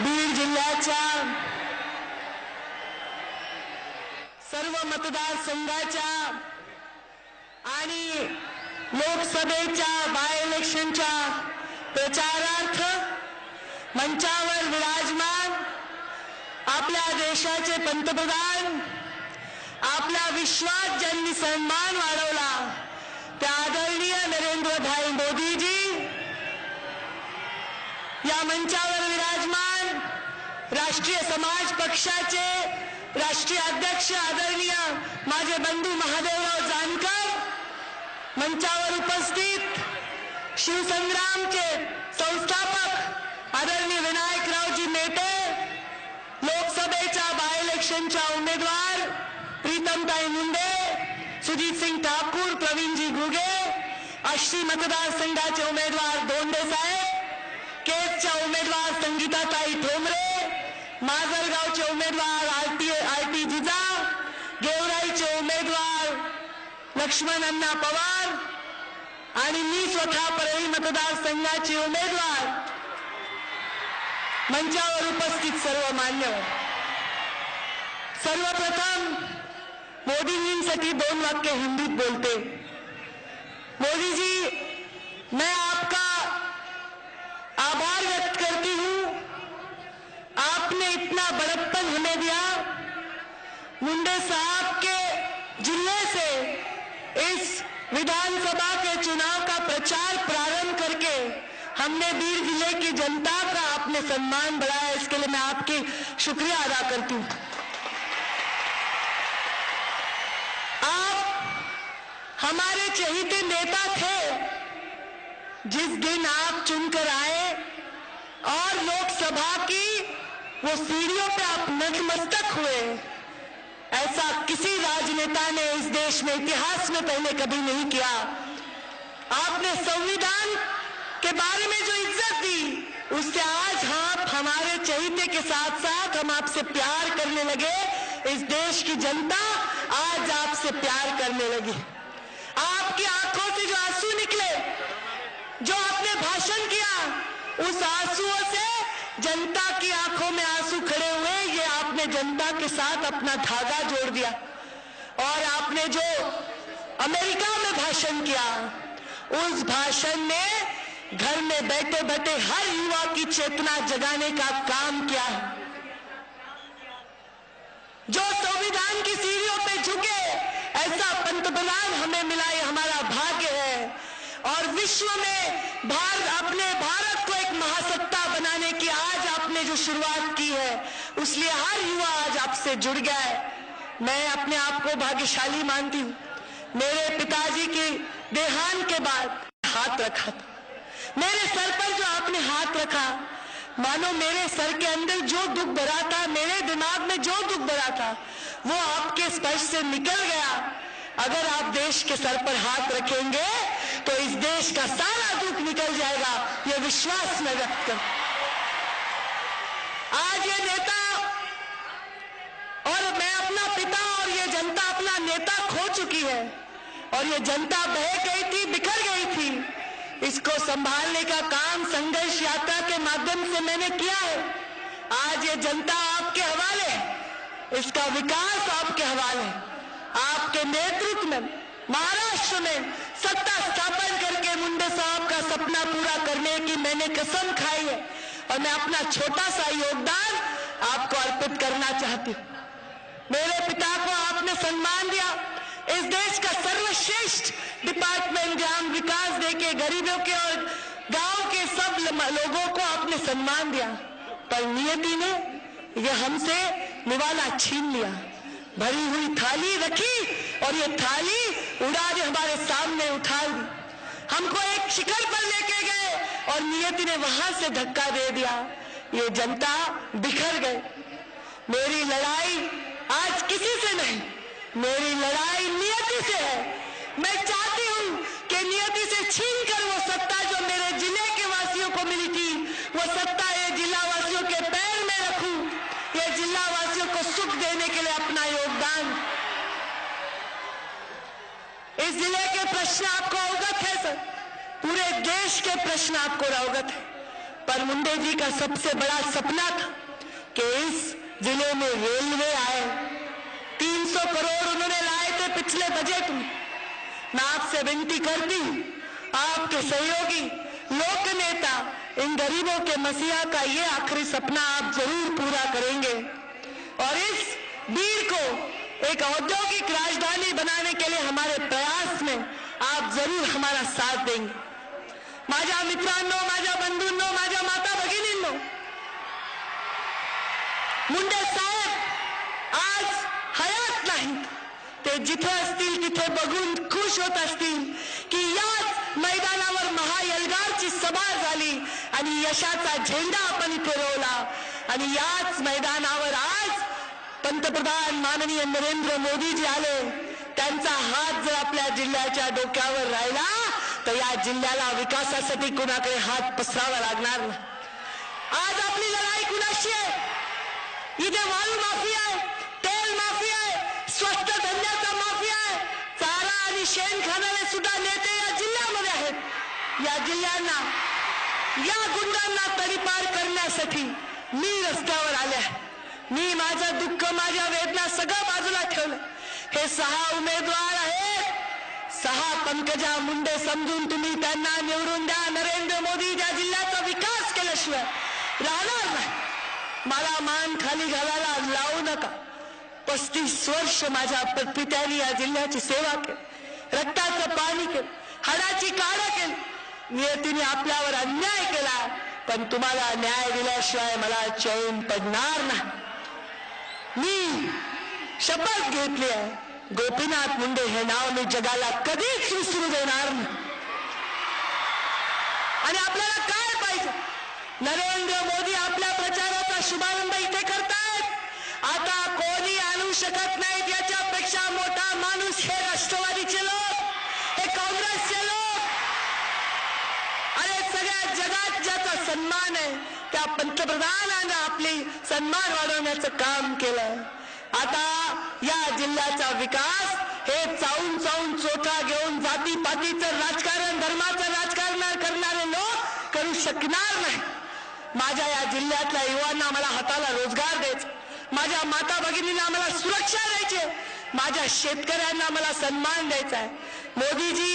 बीड जिल्ह्याच्या सर्व मतदारसंघाच्या आणि लोकसभेच्या बाय इलेक्शनच्या प्रचारार्थ मंचावर विराजमान आपल्या देशाचे पंतप्रधान, आपला विश्वात ज्यांनी सन्मान वाढवला त्या आदरणीय नरेंद्रभाई मोदीजी, या मंचावर विराजमान राष्ट्रीय समाज पक्षाचे राष्ट्रीय अध्यक्ष आदरणीय माझे बंधू महादेवराव जानकर, मंचावर उपस्थित शिवसंग्रामचे संस्थापक आदरणीय विनायकरावजी मेटे, लोकसभेच्या बाय इलेक्शनच्या उमेदवार प्रीतमताई मुंडे, सुजीत सिंह ठाकूर, प्रवीणजी घुगे, आष्टी मतदारसंघाचे उमेदवार दोंडे साहेब, केजच्या उमेदवार संगीताताई ठोंबरे, माजलगावचे उमेदवार आरटी जिजा, गेवराईचे उमेदवार लक्ष्मण अण्णा पवार आणि मी स्वतः परळी मतदारसंघाचे उमेदवार, मंचावर उपस्थित सर्व मान्यवर, सर्वप्रथम मोदीजींसाठी 2 वाक्य हिंदीत बोलते। मोदी जी, मैं आपका आभार व्यक्त करती हूं, आपने इतना बड़प्पन हमें दिया। मुंडे साहब के जिले से इस विधानसभा के चुनाव का प्रचार प्रारंभ करके हमने बीड जिले की जनता का आपने सम्मान बढ़ाया, इसके लिए मैं आपकी शुक्रिया अदा करती हूं। आप हमारे चहेते नेता थे। जिस दिन आप चुनकर आए और लोकसभा की वो सीढ़ियों पे आप नतमस्तक हुए, ऐसा किसी राजनेता ने इस देश में इतिहास में पहले कभी नहीं किया। आपने संविधान के बारे में जो इज्जत दी, उससे आज आप हमारे चहेते के साथ साथ हम आपसे प्यार करने लगे। इस देश की जनता आज आपसे प्यार करने लगी। आपकी आंखों से जो आंसू निकले, जो आपने भाषण किया, उस आंसुओं से जनता की आंखों में आंसू खड़े हुए। ये आपने जनता के साथ अपना धागा जोड़ दिया। और आपने जो अमेरिका में भाषण किया, उस भाषण में घर में बैठे बैठे हर युवा की चेतना जगाने का काम किया। जो संविधान की सीढ़ियों पे झुके, ऐसा पंतप्रधान हमें मिला, ये हमारा भाग्य है। और विश्व में अपने भारत को एक महासत्ता बनाने की आज आपने जो शुरुआत की है, उसलिए हर युवा आज आपसे जुड़ गया है। मैं अपने आप को भाग्यशाली मानती हूँ। मेरे पिताजी के देहांत के बाद हाथ रखा था, मेरे सर पर जो आपने हाथ रखा, मानो मेरे सर के अंदर जो दुख भरा था, मेरे दिमाग में जो दुख भरा था, वो आपके स्पर्श से निकल गया। अगर आप देश के सर पर हाथ रखेंगे तो इस देश का सारा दुख निकल जाएगा, ये विश्वास मैं व्यक्त कर। आज ये नेता और मैं अपना पिता और ये जनता अपना नेता खो चुकी है, और ये जनता बह गई थी, बिखर गई थी। इसको संभालने का काम संघर्ष यात्रा के माध्यम से मैंने किया है। आज ये जनता आपके हवाले है, इसका विकास आपके हवाले है। आपके नेतृत्व में महाराष्ट्र में सत्ता स्थापन करके मुंडे साहब का सपना पूरा करने की मैंने कसम खाई है, और मैं अपना छोटा सा योगदान आपको अर्पित करना चाहती हूँ। मेरे पिता को आपने सम्मान दिया, इस देश का सर्वश्रेष्ठ डिपार्टमेंट ग्राम विकास देके गरीबों के और गांव के सब लोगों को आपने सम्मान दिया, पर नियति ने यह हमसे निवाला छीन लिया। भरी हुई थाली रखी और ये थाली उड़ा के हमारे सामने उठा दी। हमको एक शिखर पर लेके गए और नियति ने वहां से धक्का दे दिया। ये जनता बिखर गए। मेरी लड़ाई आज किसी से नहीं, मेरी लड़ाई नियति से है। मैं चाहती हूं कि नियति से छीनकर वो सत्ता जो मेरे जिले के वासियों को मिली थी, वो सत्ता ये जिला वासियों के पैर में रखूं, ये जिला वासियों को सुख देने के लिए अपना योगदान। इस जिले के प्रश्न आपको अवगत है सर, पूरे देश के प्रश्न आपको अवगत है। पर मुंडे जी का सबसे बड़ा सपना था कि इस जिले में रेलवे आए। 300 करोड़ उन्होंने लाए थे पिछले बजट में। मैं आपसे विनती करती हूं, आपके सहयोगी लोक नेता इन गरीबों के मसीहा का ये आखिरी सपना आप जरूर पूरा करेंगे और इस बीड़ को एक औद्योगिक राजधानी बनाने के लिए हमारे प्रयास में आप जरूर हमारा साथ देंगे। माझ्या मित्रांनो, माझ्या बंधूंनो, माझ्या माता भगिनींनो, मुंडे साहेब आज हयात नाहीत। ते जिथे असतील तिथे बघून खुश होत असतील की याच मैदानावर महायलगारची सभा झाली आणि यशाचा झेंडा आपण इथे रोवला आणि याच मैदानावर आज पंतप्रधान माननीय नरेंद्र मोदीजी आले। त्यांचा हात जर आपल्या जिल्ह्याच्या डोक्यावर राहिला तर या जिल्ह्याला विकासासाठी कुणाकडे हात पसरावा लागणार नाही। आज आपली लढाई कुणाशी आहे? इथे वाळू माफिया आहे, तेल माफिया आहे, स्वस्त धंद्याचा माफिया आहे, चारा आणि शेण खाणारे सुद्धा नेते या जिल्ह्यामध्ये आहेत। या जिल्ह्यांना, या गुंडांना तडीपार करण्यासाठी मी रस्त्यावर आले आहे। मी माझं दुःख, माझ्या वेदना सगळं बाजूला ठेवलं। हे 6 उमेदवार आहेत, 6 पंकजा मुंडे समजून तुम्ही त्यांना निवडून द्या। नरेंद्र मोदी या जिल्ह्याचा विकास केल्याशिवाय राहणार नाही। मला मान खाली घालायला लावू नका। 35 वर्ष माझ्या पित्याने या जिल्ह्याची सेवा केली, रक्ताचं पाणी केलं, हाडाची काढा केली। नियतीने आपल्यावर अन्याय केला, पण तुम्हाला न्याय दिल्याशिवाय मला चैन पडणार नाही। मी शपथ घेतली आहे, गोपीनाथ मुंडे हे नाव मी जगाला कधीच विसरू देणार नाही। आणि आपल्याला काय पाहिजे? नरेंद्र मोदी आपल्या प्रचाराचा शुभारंभ इथे करतायत। आता कोणी आणू शकत नाहीत याच्यापेक्षा मोठा माणूस हे राष्ट्रवादीचे लोक, हे काँग्रेसचे लोक। अरे सगळ्या जगात ज्याचा सन्मान आहे त्या पंतप्रधानांना आपली सन्मान वाढवण्याचं काम केलंय। आता या जिल्ह्याचा विकास हे चावून चावून चोथा घेऊन जातीपातीचं राजकारण, धर्माचं राजकारण करणारे लोक करू शकणार नाही। माझ्या या जिल्ह्यातल्या युवांना मला हाताला रोजगार द्यायचा, माझ्या माता भगिनींना मला सुरक्षा द्यायची, माझ्या शेतकऱ्यांना मला सन्मान द्यायचा है। मोदी जी,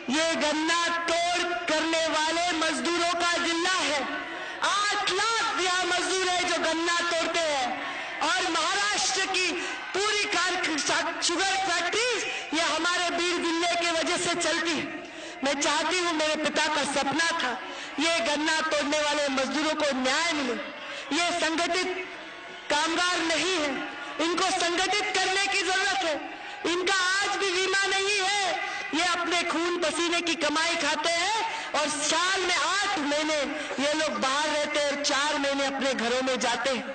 ये गन्ना तोड़ करने वाले मजदूरों का जिला है। 8 लाख यहाँ मजदूर है जो गन्ना तोड़ते हैं और महाराष्ट्र की पूरी शुगर फैक्ट्रीज ये हमारे बीड़ जिले की वजह से चलती है। मैं चाहती हूँ, मेरे पिता का सपना था ये गन्ना तोड़ने वाले मजदूरों को न्याय मिले। ये संगठित कामगार नहीं है, इनको संगठित करने की जरूरत है। इनका आज भी बीमा नहीं है, ये अपने खून पसीने की कमाई खाते हैं और साल में 8 महीने ये लोग बाहर रहते हैं और 4 महीने अपने घरों में जाते हैं।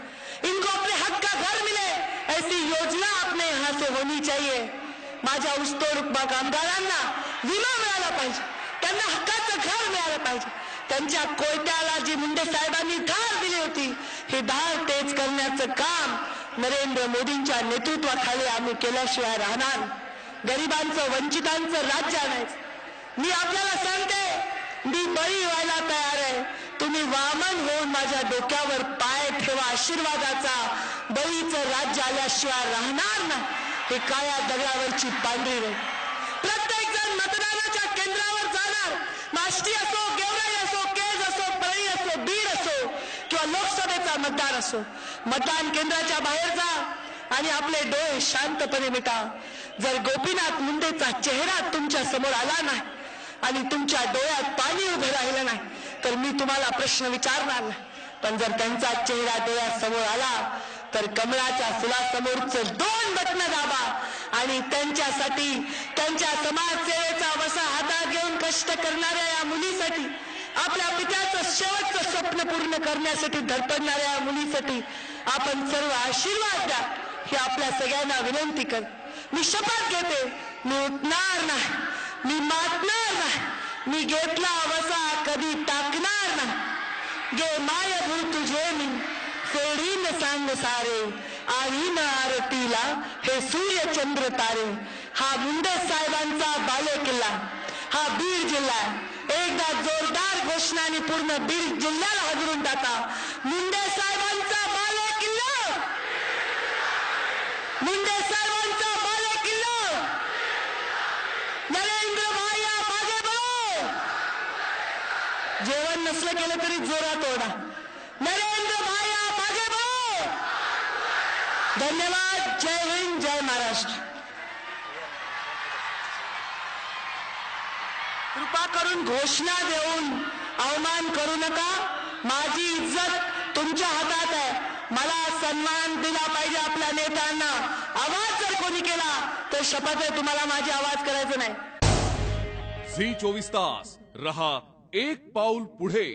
इनको अपने हक का घर मिले, ऐसी योजना अपने यहाँ से होनी चाहिए। माझ्या ऊसतोड कामगारांना विमा मिळाला पाहिजे, त्यांना हक्काचं घर मिळालं पाहिजे। त्यांच्या कोयत्याला जी मुंडे साहेबांनी धार दिली होती, ही धार तेज करण्याचं काम नरेंद्र मोदींच्या नेतृत्वाखाली आम्ही केल्याशिवाय राहणार। गरिबांचं, वंचितांचं राज्य आणायचं। मी आपल्याला सांगते, मी बळी व्हायला तयार आहे। तुम्ही वामन होऊन माझ्या डोक्यावर पाय ठेवा, आशीर्वादाचा। बळीचं राज्य आल्याशिवाय राहणार नाही। हे काळ्या दगडावरची पांढरी रेघ। प्रत्येक जण मतदानाच्या केंद्रावर जाणार, माष्टी असो, गेवराई असो, केज असो, परळी असो, बीड असो किंवा लोकसभेचा मतदार असो, मतदान केंद्राच्या बाहेर जा आणि आपले डोळे शांतपणे मिटा। जर गोपीनाथ मुंडेचा चेहरा तुमच्या समोर आला नाही आणि तुमच्या डोळ्यात पाणी उभं राहिलं नाही तर मी तुम्हाला प्रश्न विचारणार नाही। पण जर त्यांचा चेहरा डोळ्यासमोर आला तर कमळाच्या फुलासमोरचं 2 बटणं दाबा आणि त्यांच्यासाठी, त्यांच्या समाजसेवेचा वसा हातात घेऊन कष्ट करणाऱ्या या मुलीसाठी, आपल्या पित्याचं शेवटचं स्वप्न पूर्ण करण्यासाठी धडपडणाऱ्या या मुलीसाठी आपण सर्व आशीर्वाद द्या, ही आपल्या सगळ्यांना विनंती कर। मी शपथ घेते, मी उठणार नाही, मी मातणार नाही, मी घेतला वसा कधी टाकणार नाही। गे माय भू तुझे मी फेडीन सांग सारे, आईन आरतीला हे सूर्य चंद्र तारे। हा मुंडे साहेबांचा बालेकिल्ला, हा बीड जिल्हा एकदा एवढ्या जोरदार घोषणाने पूर्ण बीड जिल्ह्याला हजरून टाका. मुंडे साहेबांचा बालेकिल्ला, मुंडे साहेबांचा बालेकिल्ला, नरेंद्र भाई आप आगे बढ़ो. जेवण नसलं केलं तरी जोरात ओरडा, नरेंद्र भाई आप आगे बढ़ो. धन्यवाद. जय हिंद, जय महाराष्ट्र. कृपा करून घोषणा देऊन अवमान करू नका. माझी इज्जत तुमच्या हातात आहे. मला सन्मान दिला पाहिजे आपल्या नेत्यांना. आवाज जर कोणी केला तर शपथ आहे तुम्हाला माझी आवाज करायचं नाही. झी 24 तास रहा एक पाऊल पुढे.